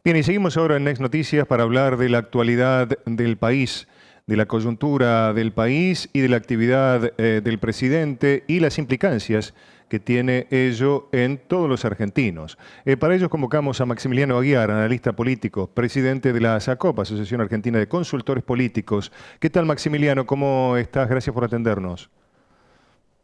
Bien, y seguimos ahora en Next Noticias para hablar de la actualidad del país, de la coyuntura del país y de la actividad del presidente y las implicancias que tiene ello en todos los argentinos. Para ello convocamos a Maximiliano Aguiar, analista político, presidente de la ASACOP, Asociación Argentina de Consultores Políticos. ¿Qué tal, Maximiliano? ¿Cómo estás? Gracias por atendernos.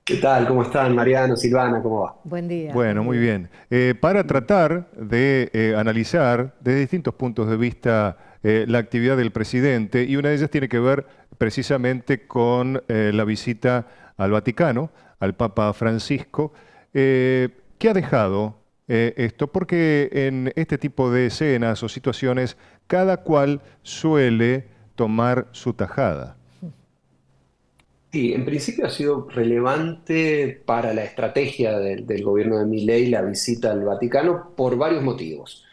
¿Qué tal? ¿Cómo están? Mariano, Silvana, ¿cómo va? Buen día, Bueno, buen muy día. bien. Para tratar de analizar desde distintos puntos de vista la actividad del presidente, y una de ellas tiene que ver precisamente con la visita al Vaticano, al Papa Francisco. ¿Qué ha dejado esto? Porque en este tipo de escenas o situaciones, cada cual suele tomar su tajada. Sí, en principio ha sido relevante para la estrategia del gobierno de Milei la visita al Vaticano por varios motivos.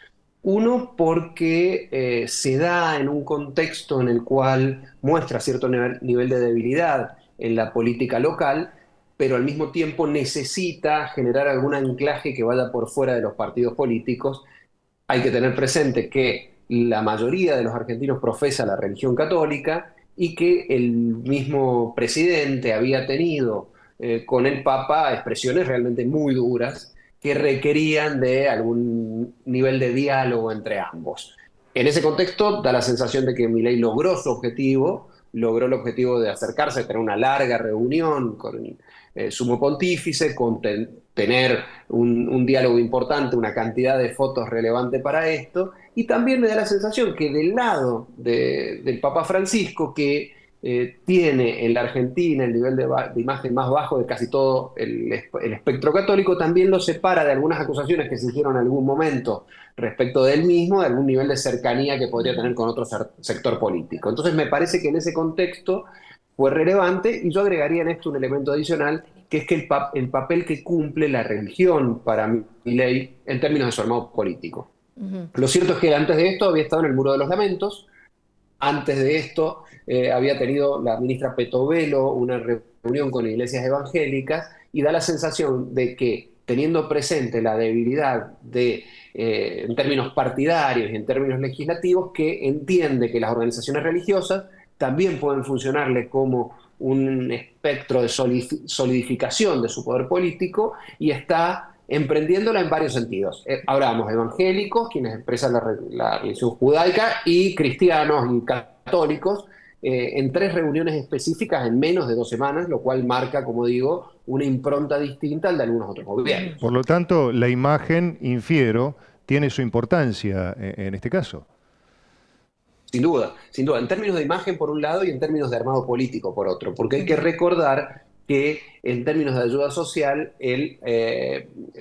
Uno, porque se da en un contexto en el cual muestra cierto nivel de debilidad en la política local, pero al mismo tiempo necesita generar algún anclaje que vaya por fuera de los partidos políticos. Hay que tener presente que la mayoría de los argentinos profesa la religión católica y que el mismo presidente había tenido con el Papa expresiones realmente muy duras que requerían de algún nivel de diálogo entre ambos. En ese contexto da la sensación de que Milei logró su objetivo, logró el objetivo de acercarse, a tener una larga reunión con el sumo pontífice, con tener un diálogo importante, una cantidad de fotos relevante para esto, y también me da la sensación que del lado del Papa Francisco, que tiene en la Argentina el nivel de imagen más bajo de casi todo el espectro católico, también lo separa de algunas acusaciones que se hicieron en algún momento respecto de él mismo, de algún nivel de cercanía que podría tener con otro sector político. Entonces me parece que en ese contexto fue relevante, y yo agregaría en esto un elemento adicional, que es que el papel que cumple la religión para Milei en términos de su armado político. Ujú. Lo cierto es que antes de esto había estado en el Muro de los Lamentos, antes de esto había tenido la ministra Petovelo una reunión con iglesias evangélicas, y da la sensación de que, teniendo presente la debilidad en términos partidarios y en términos legislativos, que entiende que las organizaciones religiosas también pueden funcionarle como un espectro de solidificación de su poder político, y está emprendiéndola en varios sentidos. Hablamos de evangélicos, quienes expresan la religión judaica, y cristianos y católicos, en tres reuniones específicas en menos de 2 semanas, lo cual marca, como digo, una impronta distinta al de algunos otros Ujú. Por gobiernos. lo tanto, la imagen, infiero, tiene su importancia en este caso. Sin duda, sin duda. En términos de imagen por un lado y en términos de armado político por otro, porque hay que Ujú. recordar que en términos de ayuda social el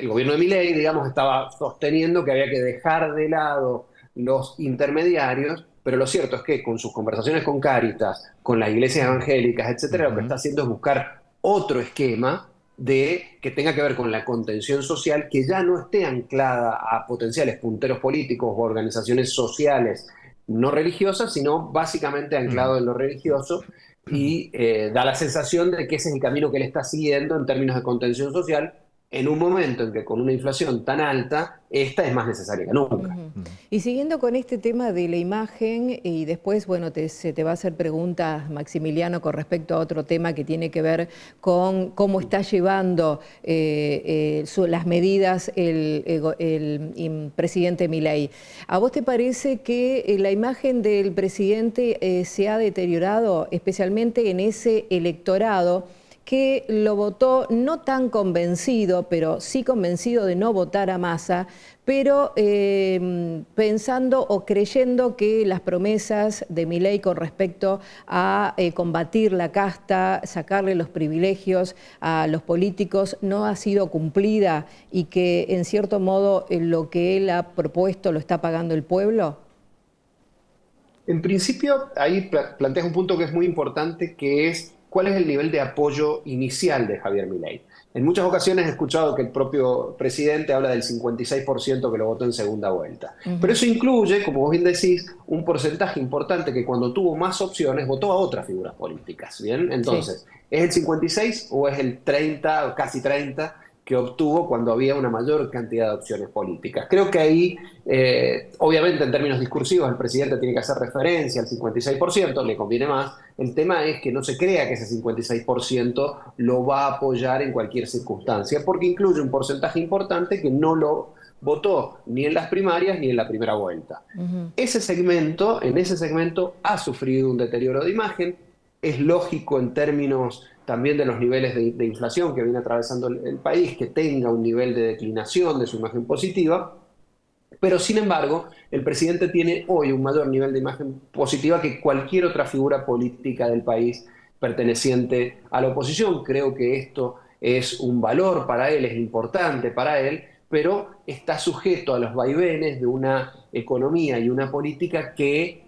gobierno de Milei, digamos, estaba sosteniendo que había que dejar de lado los intermediarios, pero lo cierto es que con sus conversaciones con Cáritas, con las iglesias evangélicas, etcétera, lo que Ujú. está haciendo es buscar otro esquema que tenga que ver con la contención social, que ya no esté anclada a potenciales punteros políticos o organizaciones sociales no religiosas, sino básicamente Mm. anclado en lo religioso, y da la sensación de que ese es el camino que él está siguiendo en términos de contención social, en un momento en que con una inflación tan alta, esta es más necesaria que nunca. Ujú. Mm. Y siguiendo con este tema de la imagen, y después, bueno, se te va a hacer preguntas, Maximiliano, con respecto a otro tema que tiene que ver con cómo está llevando las medidas el presidente Milei. ¿A vos te parece que la imagen del presidente se ha deteriorado, especialmente en ese electorado que lo votó no tan convencido, pero sí convencido de no votar a Massa, pero pensando o creyendo que las promesas de Milei con respecto a combatir la casta, sacarle los privilegios a los políticos, no ha sido cumplida, y que en cierto modo lo que él ha propuesto lo está pagando el pueblo? En principio, ahí planteas un punto que es muy importante, que es cuál es el nivel de apoyo inicial de Javier Milei. En muchas ocasiones he escuchado que el propio presidente habla del 56% que lo votó en segunda vuelta. Pero Ujú. eso incluye, como vos bien decís, un porcentaje importante que, cuando tuvo más opciones, votó a otras figuras políticas. ¿Bien? Sí. Entonces, ¿es el 56 o es el 30 o casi 30 que obtuvo cuando había una mayor cantidad de opciones políticas. Creo que ahí, obviamente en términos discursivos, el presidente tiene que hacer referencia al 56%, le conviene más. El tema es que no se crea que ese 56% lo va a apoyar en cualquier circunstancia, porque incluye un porcentaje importante que no lo votó ni en las primarias ni en la primera vuelta. En ese segmento ha sufrido un deterioro de imagen. Es lógico en términos también de los niveles de inflación que viene atravesando el país, que tenga un nivel de declinación de su imagen positiva, pero sin embargo, el presidente tiene hoy un mayor nivel de imagen positiva que cualquier otra figura política del país perteneciente a la oposición. Creo que esto es un valor para él, es importante para él, pero está sujeto a los vaivenes de una economía y una política que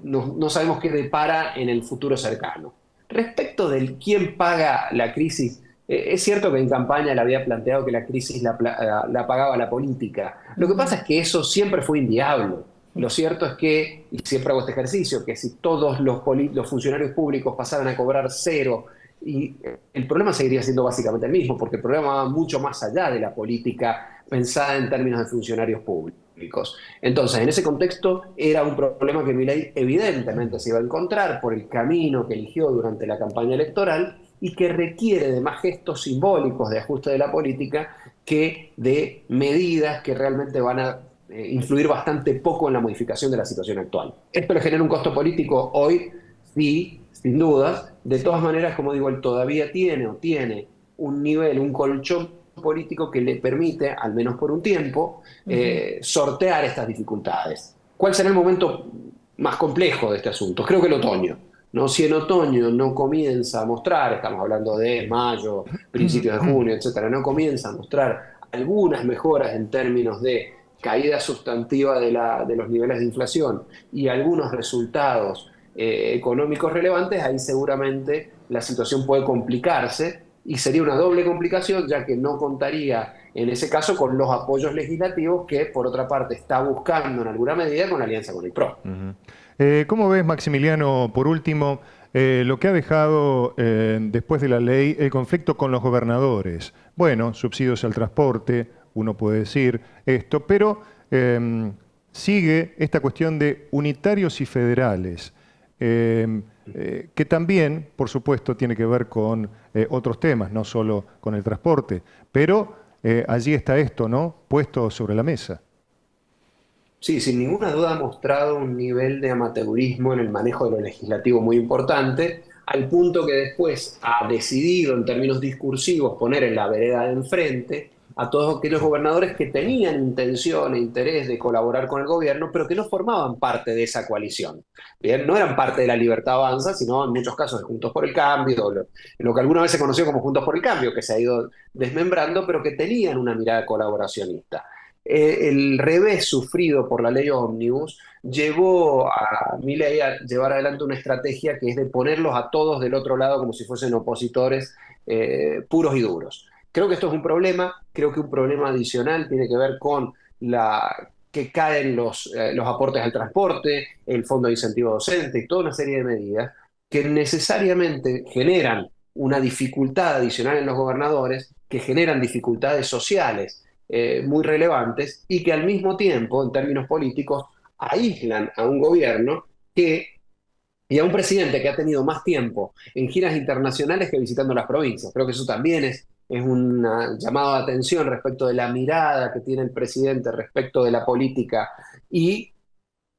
no sabemos qué depara en el futuro cercano. Respecto del quién paga la crisis, es cierto que en campaña le había planteado que la crisis la pagaba la política. Lo que pasa es que eso siempre fue inviable. Lo cierto es que, y siempre hago este ejercicio, que si todos los funcionarios públicos pasaran a cobrar cero, y el problema seguiría siendo básicamente el mismo, porque el problema va mucho más allá de la política pensada en términos de funcionarios públicos. Entonces, en ese contexto, era un problema que Milei evidentemente se iba a encontrar por el camino que eligió durante la campaña electoral y que requiere de más gestos simbólicos de ajuste de la política que de medidas que realmente van a influir bastante poco en la modificación de la situación actual. ¿Esto le genera un costo político hoy? Sí, sin dudas. De todas maneras, como digo, él todavía tiene un nivel, un colchón político que le permite, al menos por un tiempo, sortear estas dificultades. ¿Cuál será el momento más complejo de este asunto? Creo que el otoño. ¿No? Si en otoño no comienza a mostrar, estamos hablando de mayo, principios de junio, etcétera, no comienza a mostrar algunas mejoras en términos de caída sustantiva de los niveles de inflación y algunos resultados económicos relevantes, ahí seguramente la situación puede complicarse y sería una doble complicación, ya que no contaría en ese caso con los apoyos legislativos que, por otra parte, está buscando en alguna medida con la alianza con el PRO. ¿Cómo ves, Maximiliano, por último, lo que ha dejado después de la ley el conflicto con los gobernadores? Bueno, subsidios al transporte, uno puede decir esto, pero sigue esta cuestión de unitarios y federales, que también, por supuesto, tiene que ver con otros temas, no solo con el transporte, pero allí está esto, ¿no?, puesto sobre la mesa. Sí, sin ninguna duda ha mostrado un nivel de amateurismo en el manejo de lo legislativo muy importante, al punto que después ha decidido en términos discursivos poner en la vereda de enfrente a todos aquellos gobernadores que tenían intención e interés de colaborar con el gobierno, pero que no formaban parte de esa coalición. Bien, no eran parte de la Libertad Avanza, sino en muchos casos de Juntos por el Cambio, lo que alguna vez se conoció como Juntos por el Cambio, que se ha ido desmembrando, pero que tenían una mirada colaboracionista. El revés sufrido por la ley Ómnibus llevó a Milei a llevar adelante una estrategia que es de ponerlos a todos del otro lado como si fuesen opositores puros y duros. Creo que esto es un problema, creo que un problema adicional tiene que ver con que caen los aportes al transporte, el fondo de incentivo docente y toda una serie de medidas que necesariamente generan una dificultad adicional en los gobernadores, que generan dificultades sociales muy relevantes y que al mismo tiempo, en términos políticos, aíslan a un gobierno y a un presidente que ha tenido más tiempo en giras internacionales que visitando las provincias. Creo que eso también es un llamado de atención respecto de la mirada que tiene el presidente respecto de la política y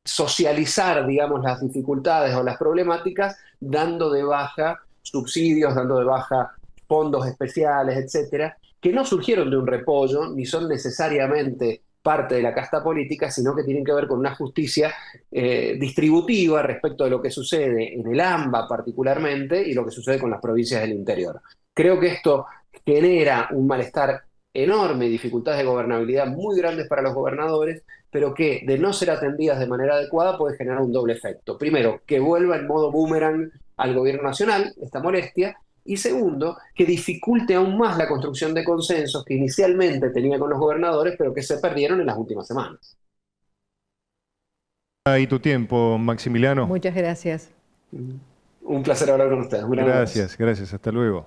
socializar, digamos, las dificultades o las problemáticas, dando de baja subsidios, dando de baja fondos especiales, etcétera, que no surgieron de un repollo, ni son necesariamente parte de la casta política, sino que tienen que ver con una justicia distributiva respecto de lo que sucede en el AMBA particularmente y lo que sucede con las provincias del interior. Creo que esto genera un malestar enorme y dificultades de gobernabilidad muy grandes para los gobernadores, pero que de no ser atendidas de manera adecuada puede generar un doble efecto. Primero, que vuelva en modo boomerang al gobierno nacional esta molestia, y segundo, que dificulte aún más la construcción de consensos que inicialmente tenía con los gobernadores, pero que se perdieron en las últimas semanas. Ahí tu tiempo, Maximiliano. Muchas gracias. Un placer hablar con ustedes. Gracias, gracias. Hasta luego.